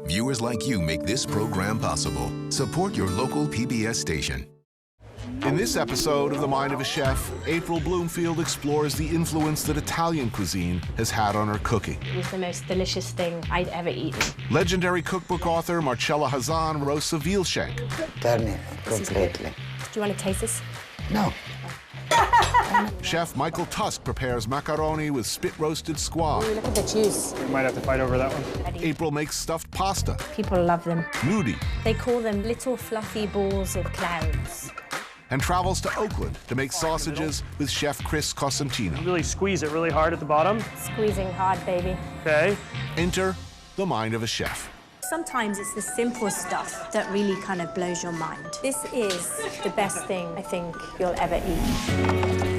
Viewers like you make this program possible. Support your local PBS station. In this episode of The Mind of a Chef, April Bloomfield explores the influence that Italian cuisine has had on her cooking. It was the most delicious thing I'd ever eaten. Legendary cookbook author Marcella Hazan roasts a veal shank. Turn it completely. Do you want to taste this? No. Chef Michael Tusk prepares macaroni with spit-roasted squash. Ooh, look at the juice. We might have to fight over that one. April makes stuffed pasta. People love them. Nudi. They call them little fluffy balls of clouds. And travels to Oakland to make sausages with Chef Chris Cosentino. Really squeeze it really hard at the bottom. Squeezing hard, baby. Okay. Enter The Mind of a Chef. Sometimes it's the simple stuff that really kind of blows your mind. This is the best thing I think you'll ever eat.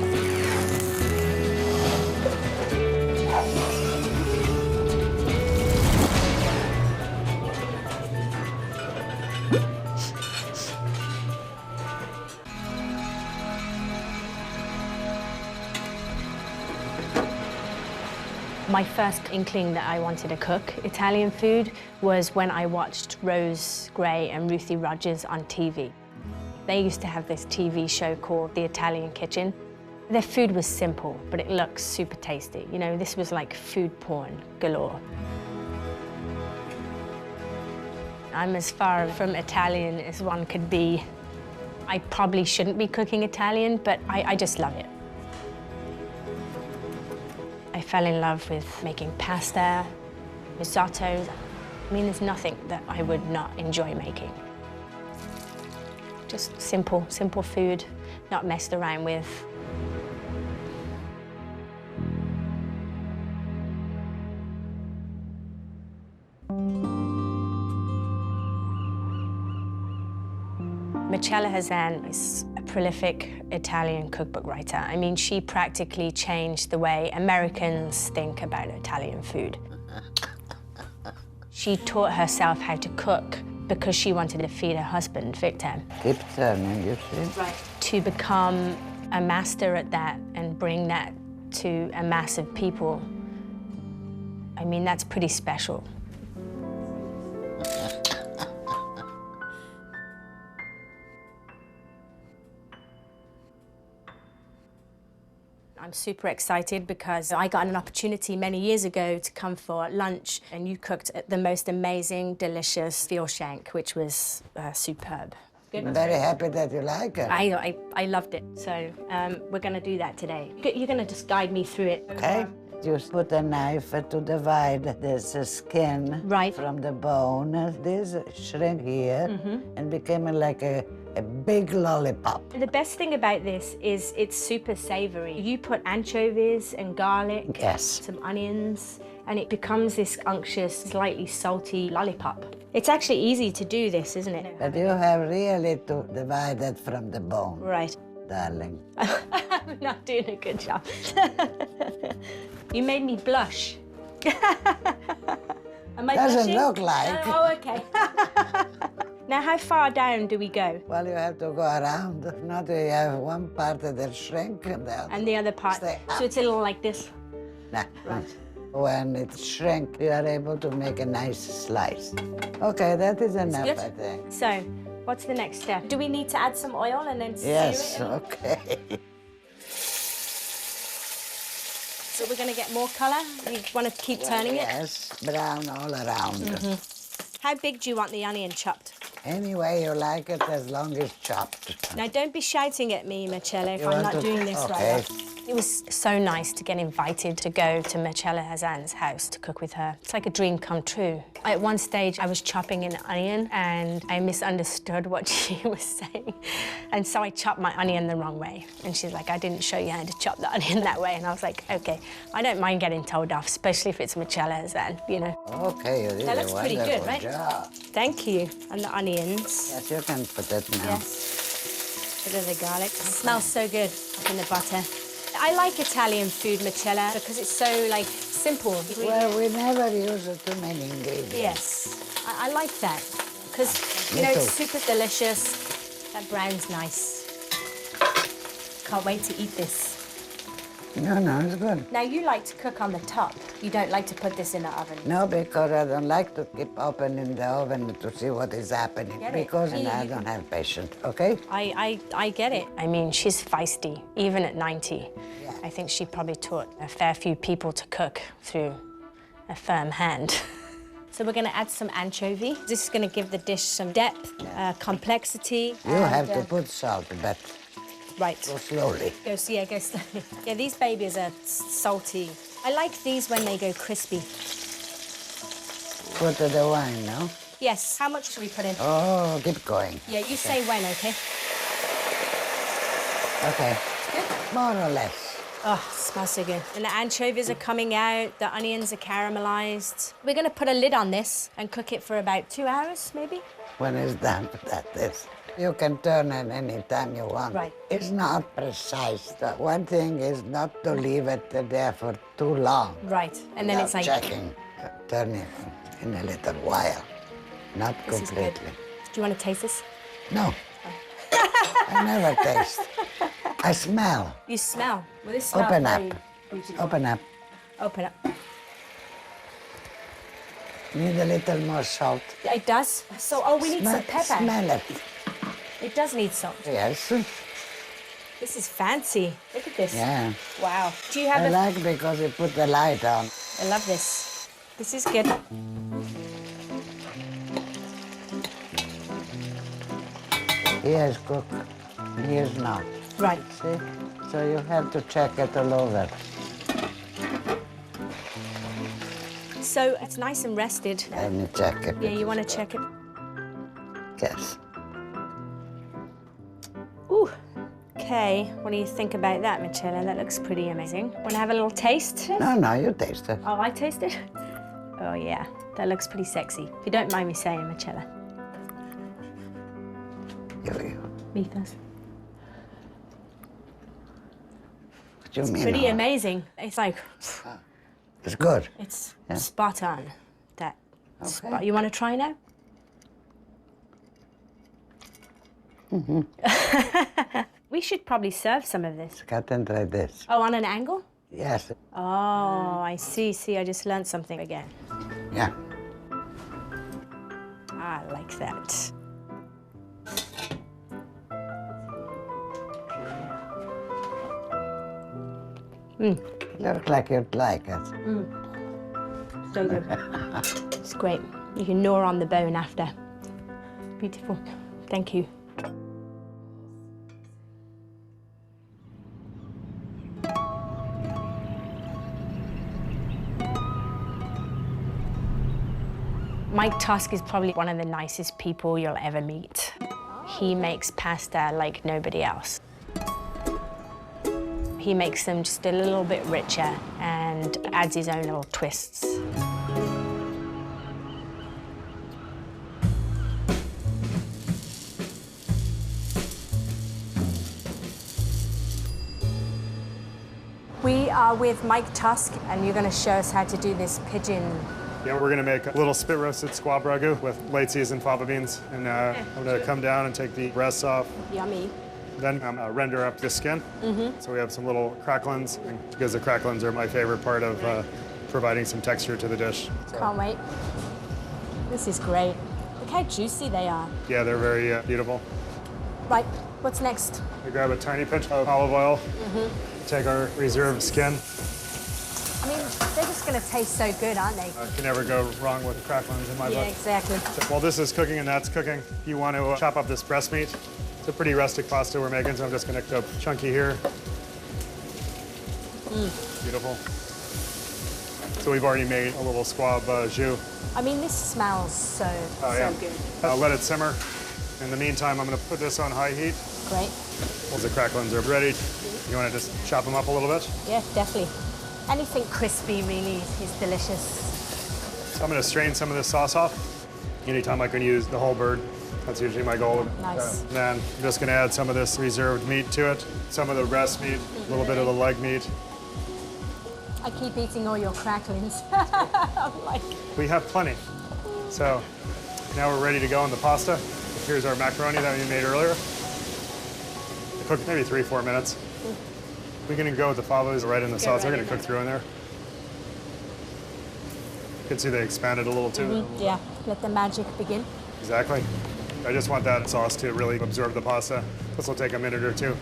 My first inkling that I wanted to cook Italian food was when I watched Rose Gray and Ruthie Rogers on TV. They used to have this TV show called The Italian Kitchen. Their food was simple, but it looked super tasty. You know, this was like food porn galore. I'm as far from Italian as one could be. I probably shouldn't be cooking Italian, but I just love it. I fell in love with making pasta, risottos. I mean, there's nothing that I would not enjoy making. Just simple food, not messed around with. Marcella Hazan is a prolific Italian cookbook writer. I mean, she practically changed the way Americans think about Italian food. She taught herself how to cook because she wanted to feed her husband, Victor. Keep turning, you see? Right. To become a master at that and bring that to a mass of people, I mean, that's pretty special. I'm super excited because I got an opportunity many years ago to come for lunch, and you cooked the most amazing, delicious veal shank, which was superb. I'm very happy that you like it. I loved it, so we're going to do that today. You're going to just guide me through it. Okay. You put a knife to divide this skin Right. from the bone. This shrink here and became like a big lollipop. The best thing about this is it's super savory. You put anchovies and garlic, Yes. some onions, and it becomes this unctuous, slightly salty lollipop. It's actually easy to do this, isn't it? But you have really to divide it from the bone, Right. darling. I'm not doing a good job. You made me blush. Am I Doesn't blushing? look like. Oh, okay. Now, how far down do we go? Well, you have to go around. If not, you have one part of the shrink and the other. And the other part, Stay so it's a little like this. Nah. Right. When it shrink, you are able to make a nice slice. Okay, that is enough, good? I think. So, what's the next step? Do we need to add some oil and then sear Yes, it? okay. So we're going to get more colour? You want to keep turning it? Yes, brown all around. How big do you want the onion chopped? Any way you like it, as long as chopped. Now, don't be shouting at me, Marcella, if You I'm want not to- doing this okay. right. It was so nice to get invited to go to Marcella Hazan's house to cook with her. It's like a dream come true. At one stage, I was chopping an onion and I misunderstood what she was saying. And so I chopped my onion the wrong way. And she's like, I didn't show you how to chop the onion that way. And I was like, okay, I don't mind getting told off, especially if it's Marcella Hazan, you know. Okay, you did That a looks pretty wonderful good, right? job. Thank you. And the onions. Yes, you can put it now. Yes. Bit of the garlic. Smells so good up in the butter. I like Italian food, Marcella, because it's so, like, simple. Well, we never use too many ingredients. Yes, I like that, because, you Me know, it's too. super delicious. That brown's nice. Can't wait to eat this. No, it's good. Now, you like to cook on the top. You don't like to put this in the oven. No, because I don't like to keep opening the oven to see what is happening. Get it? Because Yeah, I you don't have patience, okay? I get it. I mean, she's feisty, even at 90. Yeah. I think she probably taught a fair few people to cook through a firm hand. So we're gonna add some anchovy. This is gonna give the dish some depth, complexity. You have to put salt, but Right. go slowly. Go slowly. Yeah, these babies are salty. I like these when they go crispy. Put the wine, no? Yes. How much should we put in? Oh, keep going. Yeah, you say when, okay? Okay. More or less. Oh, smells so good. And the anchovies are coming out, the onions are caramelized. We're gonna put a lid on this and cook it for about 2 hours, maybe? When it's done, that is. You can turn it any time you want. Right. It's not precise. The one thing is not to leave it there for too long. Right. And then Without it's like, checking, turning in a little while. Not this is good. completely. Do you want to taste this? No. I never taste. I smell. You smell. Well, this smells Open up. very beautiful. Open up. Open up. Need a little more salt. It does. So, oh, we need some pepper. Smell it. It does need salt. Yes. This is fancy. Look at this. Yeah. Wow. Do you have I a... like because you put the light on. I love this. This is good. He is cooked. He is not. Right. See? So you have to check it all over. So it's nice and rested. Let me check it. Yeah, you want to check it? Yes. Ooh. Okay. What do you think about that, Michela? That looks pretty amazing. Want to have a little taste? No, you taste it. Oh, I taste it? Oh, yeah. That looks pretty sexy. If you don't mind me saying, Michela. You. Me first. What do you It's mean? pretty all? amazing. It's like, It's good. it's Yeah. spot on. That Okay. spot. You want to try now? We should probably serve some of this. Cut and try this. Oh, on an angle? Yes. Oh, I see. See, I just learned something again. Yeah. I like that. Look like you'd like it. So good. It's great. You can gnaw on the bone after. Beautiful. Thank you. Mike Tusk is probably one of the nicest people you'll ever meet. He makes pasta like nobody else. He makes them just a little bit richer and adds his own little twists. We are with Mike Tusk, and you're going to show us how to do this pigeon. Yeah, we're gonna make a little spit roasted squab ragu with late season fava beans. And I'm gonna come down and take the breasts off. Yummy. Then render up the skin. So we have some little cracklins, because the cracklins are my favorite part of providing some texture to the dish. So, Can't wait. This is great. Look how juicy they are. yeah, they're very beautiful. Right, what's next? We grab a tiny pinch of olive oil, take our reserved skin. I mean, they're just going to taste so good, aren't they? Can never go wrong with cracklins in my Yeah, book. exactly. So while this is cooking and that's cooking, you want to chop up this breast meat. It's a pretty rustic pasta we're making, so I'm just going to go chunky here. Beautiful. So we've already made a little squab jus. I mean, this smells so good. I'll let it simmer. In the meantime, I'm going to put this on high heat. Great. Once the cracklins are ready, you want to just chop them up a little bit. Yeah, definitely. Anything crispy really is delicious. So I'm going to strain some of this sauce off. Anytime I can use the whole bird, that's usually my goal. Nice. Then I'm just going to add some of this reserved meat to it, some of the breast meat, a little bit of the leg meat. I keep eating all your cracklings. I'm like, We have plenty. So now we're ready to go on the pasta. Here's our macaroni that we made earlier. It cooked maybe 3-4 minutes. We're gonna go with the favos right in the sauce. They're right gonna in cook through in there. You can see they expanded a little too. Yeah, let the magic begin. Exactly. I just want that sauce to really absorb the pasta. This will take a minute or two.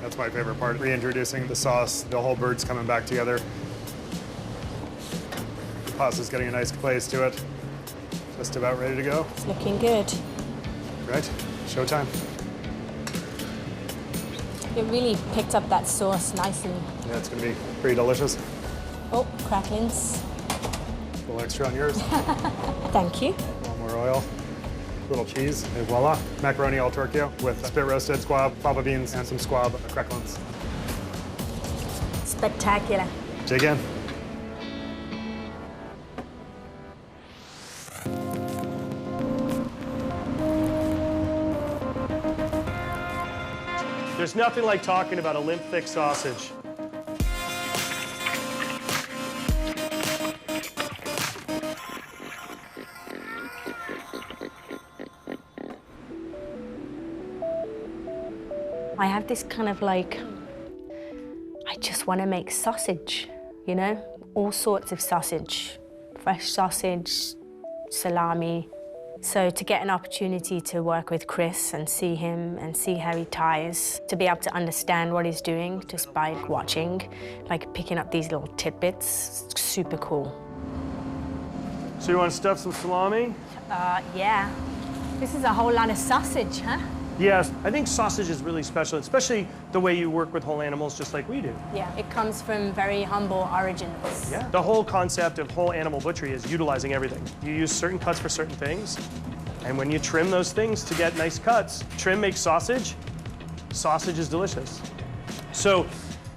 That's my favorite part, reintroducing the sauce. The whole bird's coming back together. The pasta's getting a nice glaze to it. Just about ready to go. It's looking good. Right? Showtime. It really picked up that sauce nicely. Yeah, it's gonna be pretty delicious. Oh, cracklings. A little extra on yours. Thank you. A little more oil. Little cheese, and voila. Macaroni al torchio with spit roasted squab, fava beans, and some squab cracklings. Spectacular. Dig in. There's nothing like talking about a limp, thick sausage. I have this kind of like, I just want to make sausage, you know? All sorts of sausage. Fresh sausage, salami. So to get an opportunity to work with Chris and see him and see how he tires, to be able to understand what he's doing just by watching, like picking up these little tidbits, it's super cool. So you want to stuff some salami? Yeah. This is a whole lot of sausage, huh? Yes, I think sausage is really special, especially the way you work with whole animals just like we do. Yeah, it comes from very humble origins. Yeah. The whole concept of whole animal butchery is utilizing everything. You use certain cuts for certain things, and when you trim those things to get nice cuts, trim makes sausage, sausage is delicious. So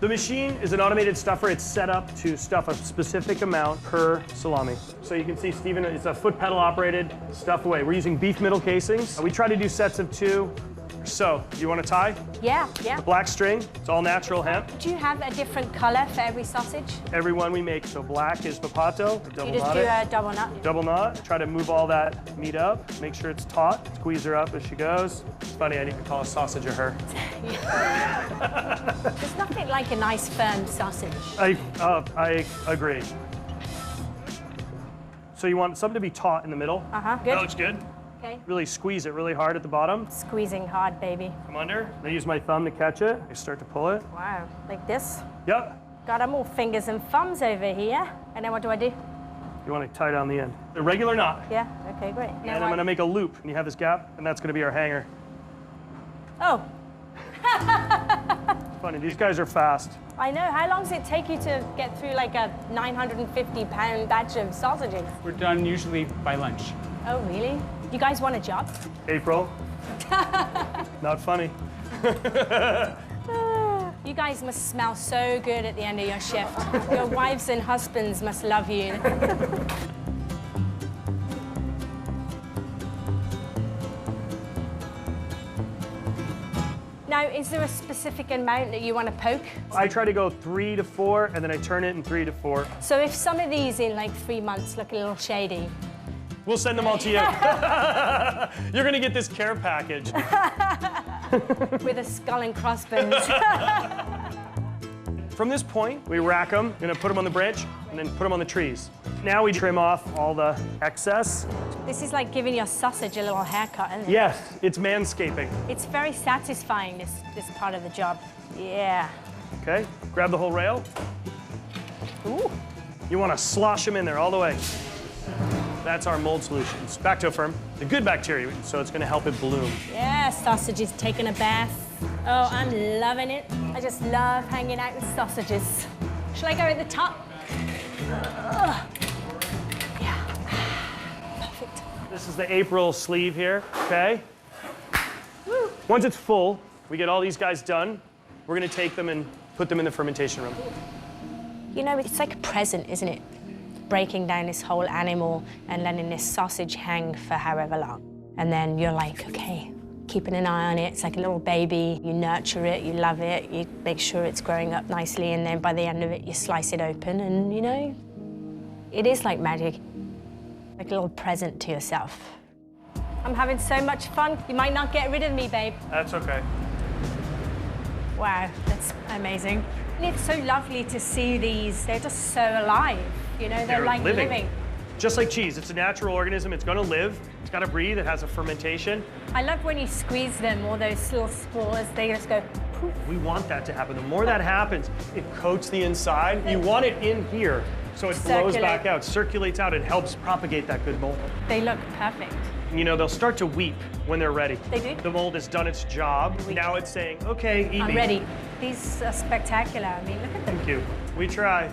the machine is an automated stuffer. It's set up to stuff a specific amount per salami. So you can see, Stephen, it's a foot pedal operated stuff away. We're using beef middle casings. We try to do sets of 2. So, do you want to tie? Yeah, yeah. The black string, it's all natural hemp. Do you have a different color for every sausage? Every one we make, so black is papato, double You just knot do it. a double knot? Double knot, try to move all that meat up, make sure it's taut, squeeze her up as she goes. It's funny, I need to call a sausage a her. There's nothing like a nice firm sausage. I agree. So you want something to be taut in the middle? Uh-huh, good. That looks good. Okay. Really squeeze it really hard at the bottom. Squeezing hard, baby. Come under. I use my thumb to catch it. I start to pull it. Wow, like this? Yep. God, I'm all fingers and thumbs over here. And then what do I do? You want to tie down the end. A regular knot. Yeah, okay, great. And I'm going to make a loop, and you have this gap, and that's going to be our hanger. Oh, Funny, these guys are fast. I know. How long does it take you to get through like a 950-pound batch of sausages? We're done usually by lunch. Oh, really? You guys want a job? April. Not funny. You guys must smell so good at the end of your shift. Your wives and husbands must love you. Now, is there a specific amount that you want to poke? I try to go 3 to 4, and then I turn it in 3 to 4. So if some of these in like 3 months look a little shady, We'll send them all to you. You're going to get this care package. with a skull and crossbones. From this point, we rack them, going to put them on the branch, and then put them on the trees. Now we trim off all the excess. This is like giving your sausage a little haircut, isn't it? Yes, it's manscaping. It's very satisfying, this part of the job. Yeah. Okay, grab the whole rail. Ooh. You want to slosh them in there all the way. That's our mold solutions. Bactofirm, the good bacteria, so it's going to help it bloom. Yeah, sausages taking a bath. Oh, I'm loving it. I just love hanging out with sausages. Shall I go at the top? Ugh. Yeah. Perfect. This is the April sleeve here, okay? Woo. Once it's full, we get all these guys done. We're going to take them and put them in the fermentation room. You know, it's like a present, isn't it? Breaking down this whole animal and letting this sausage hang for however long. And then you're like, okay, keeping an eye on it. It's like a little baby. You nurture it, you love it, you make sure it's growing up nicely, and then by the end of it, you slice it open, and you know, it is like magic. Like a little present to yourself. I'm having so much fun. You might not get rid of me, babe. That's okay. Wow, that's amazing. And it's so lovely to see these. They're just so alive, you know, they're like living. Just like cheese, it's a natural organism, it's gonna live, it's gotta breathe, it has a fermentation. I love when you squeeze them, all those little spores, they just go poof. We want that to happen. The more that happens, it coats the inside. You want it in here, so it flows back out, circulates out, and helps propagate that good mold. They look perfect. You know, they'll start to weep when they're ready. They do? The mold has done its job. Now it's saying, okay, eat I'm me. ready. These are spectacular. I mean, look at them. Thank you. We try.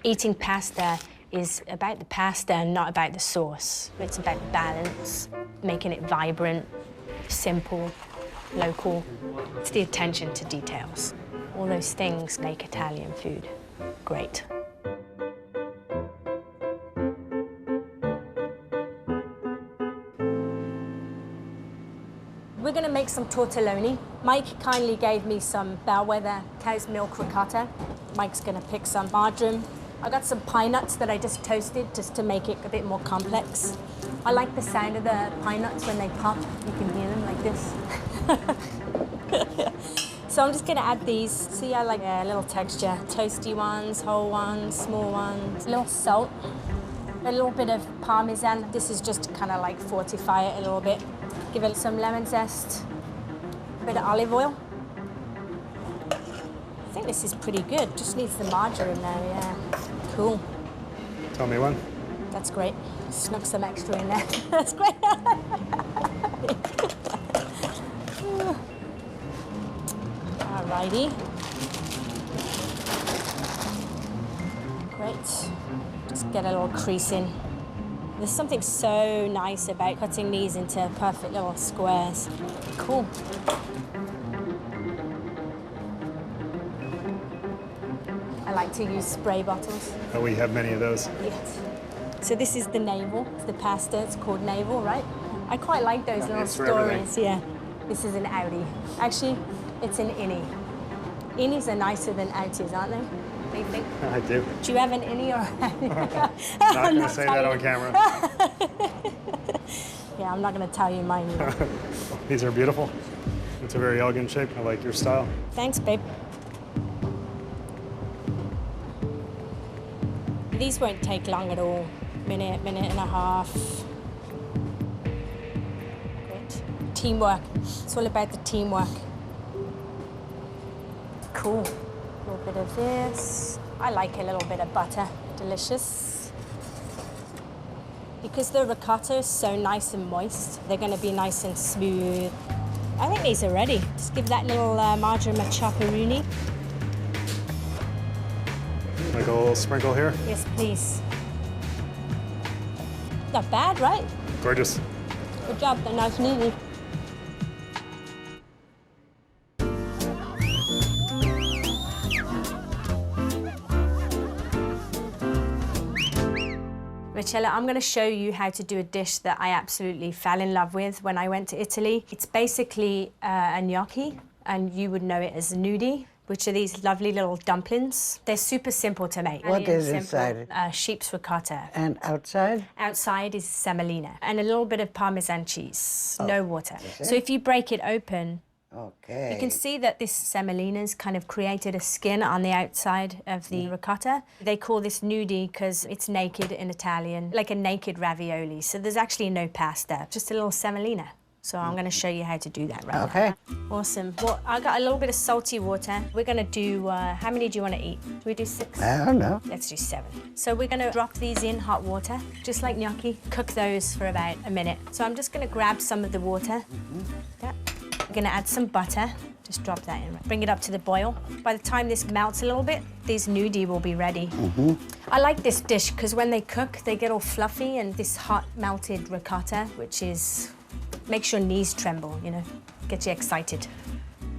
Eating pasta is about the pasta and not about the sauce. It's about balance, making it vibrant, simple, local. It's the attention to details. All those things make Italian food great. We're gonna make some tortelloni. Mike kindly gave me some Bellwether cow's milk ricotta. Mike's gonna pick some marjoram. I got some pine nuts that I just toasted just to make it a bit more complex. I like the sound of the pine nuts when they pop. You can hear them like this. So I'm just gonna add these. See, I like a little texture. Toasty ones, whole ones, small ones. A little salt, a little bit of Parmesan. This is just to kind of like fortify it a little bit. Give it some lemon zest, a bit of olive oil. I think this is pretty good. Just needs the margarine now, yeah. Cool. Tell me when. That's great. Snuck some extra in there. That's great. Alrighty. Great. Just get a little crease in. There's something so nice about cutting these into perfect little squares. Cool. I like to use spray bottles. Oh, we have many of those. Yes. So this is the navel, the pasta. It's called navel, right? I quite like those little It's for everything. stories. Yeah. This is an Audi. Actually, it's an innie. Innies are nicer than Audis, aren't they? What do you think? I do. Do you have an innie or Not going to say that on camera. Yeah, I'm not going to tell you mine either. These are beautiful. It's a very elegant shape. I like your style. Thanks, babe. These won't take long at all. Minute and a half. Great. Teamwork. It's all about the teamwork. Cool. A little bit of this. I like a little bit of butter. Delicious. Because the ricotta is so nice and moist, they're going to be nice and smooth. I think these are ready. Just give that little marjoram a chopperoonie. Like a little sprinkle here. Yes, please. Not bad, right? Gorgeous. Good job, they're nice and easy. Rachella, I'm going to show you how to do a dish that I absolutely fell in love with when I went to Italy. It's basically a gnocchi, and you would know it as nudi, which are these lovely little dumplings. They're super simple to make. What is Simple. inside? Sheep's ricotta. And outside? Outside is semolina and a little bit of Parmesan cheese, no water. it? So if you break it open, Okay. you can see that this semolina's kind of created a skin on the outside of the ricotta. They call this nudi because it's naked in Italian, like a naked ravioli. So there's actually no pasta, just a little semolina. So I'm going to show you how to do that right now. Okay. Awesome. Well, I got a little bit of salty water. We're going to do, how many do you want to eat? Do we do 6? I don't know. Let's do 7. So we're going to drop these in hot water, just like gnocchi. Cook those for about a minute. So I'm just going to grab some of the water. Yeah. I'm going to add some butter. Just drop that in. Bring it up to the boil. By the time this melts a little bit, these nudi will be ready. I like this dish because when they cook, they get all fluffy, and this hot melted ricotta, which is makes your knees tremble, you know, gets you excited.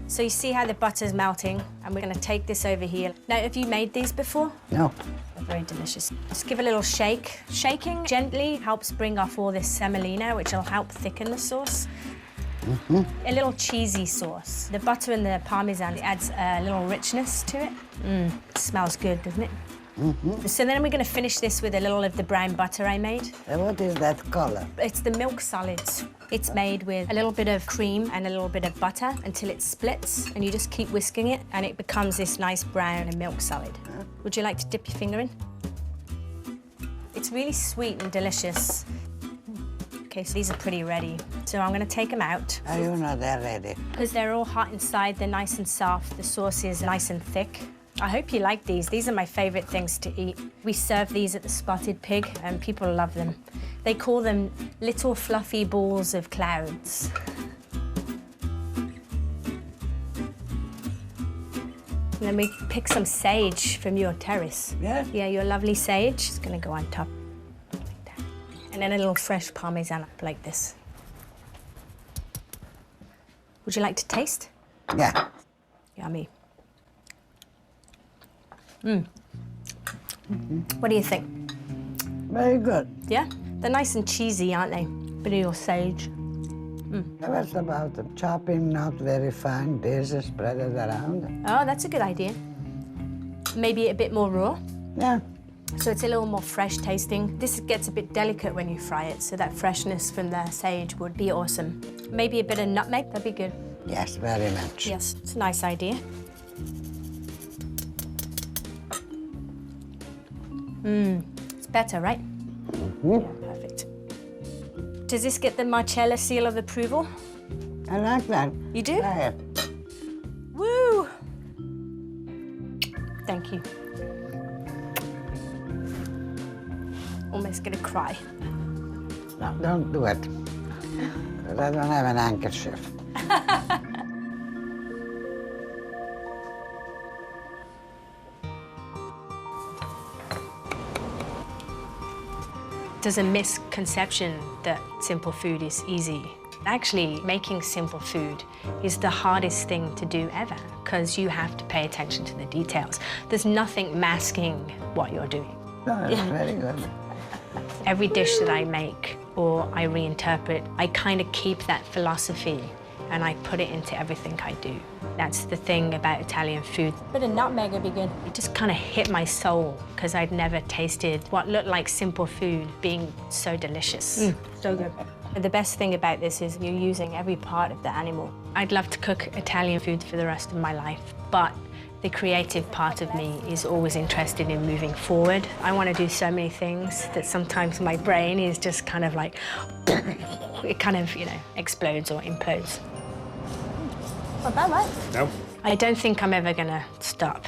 So you see how the butter's melting, and we're going to take this over here. Now, have you made these before? No. They're very delicious. Just give a little shake. Shaking gently helps bring off all this semolina, which will help thicken the sauce. A little cheesy sauce. The butter and the Parmesan adds a little richness to it. It smells good, doesn't it? So then we're going to finish this with a little of the brown butter I made. And what is that color? It's the milk solids. It's made with a little bit of cream and a little bit of butter until it splits, and you just keep whisking it, and it becomes this nice brown and milk solid. Would you like to dip your finger in? It's really sweet and delicious. Okay, so these are pretty ready. So I'm going to take them out. Oh, you know they're ready. Because they're all hot inside, they're nice and soft, the sauce is nice and thick. I hope you like these. These are my favorite things to eat. We serve these at the Spotted Pig, and people love them. They call them little fluffy balls of clouds. And then we pick some sage from your terrace. Yeah? Yeah, your lovely sage. It's gonna go on top, like that. And then a little fresh Parmesan up like this. Would you like to taste? Yeah. Yummy. What do you think? Very good. Yeah? They're nice and cheesy, aren't they? Bit of your sage. How was about the chopping not very fine dishes, spread it around? Oh, that's a good idea. Maybe a bit more raw, Yeah. so it's a little more fresh tasting. This gets a bit delicate when you fry it, so that freshness from the sage would be awesome. Maybe a bit of nutmeg, that'd be good. Yes, very much. Yes, it's a nice idea. It's better, right? Perfect. Does this get the Marcella seal of approval? I like that. You do? Yeah. Woo! Thank you. Almost gonna cry. No, don't do it. 'Cause I don't have an handkerchief. There's a misconception that simple food is easy. Actually, making simple food is the hardest thing to do ever, because you have to pay attention to the details. There's nothing masking what you're doing. No, it's very good. Every dish that I make or I reinterpret, I kind of keep that philosophy and I put it into everything I do. That's the thing about Italian food. Bit of nutmeg would be good. It just kind of hit my soul because I'd never tasted what looked like simple food being so delicious. So good. The best thing about this is you're using every part of the animal. I'd love to cook Italian food for the rest of my life, but the creative part of me is always interested in moving forward. I want to do so many things that sometimes my brain is just kind of like, it kind of, you know, explodes or implodes. Not bad, right? No? I don't think I'm ever gonna stop.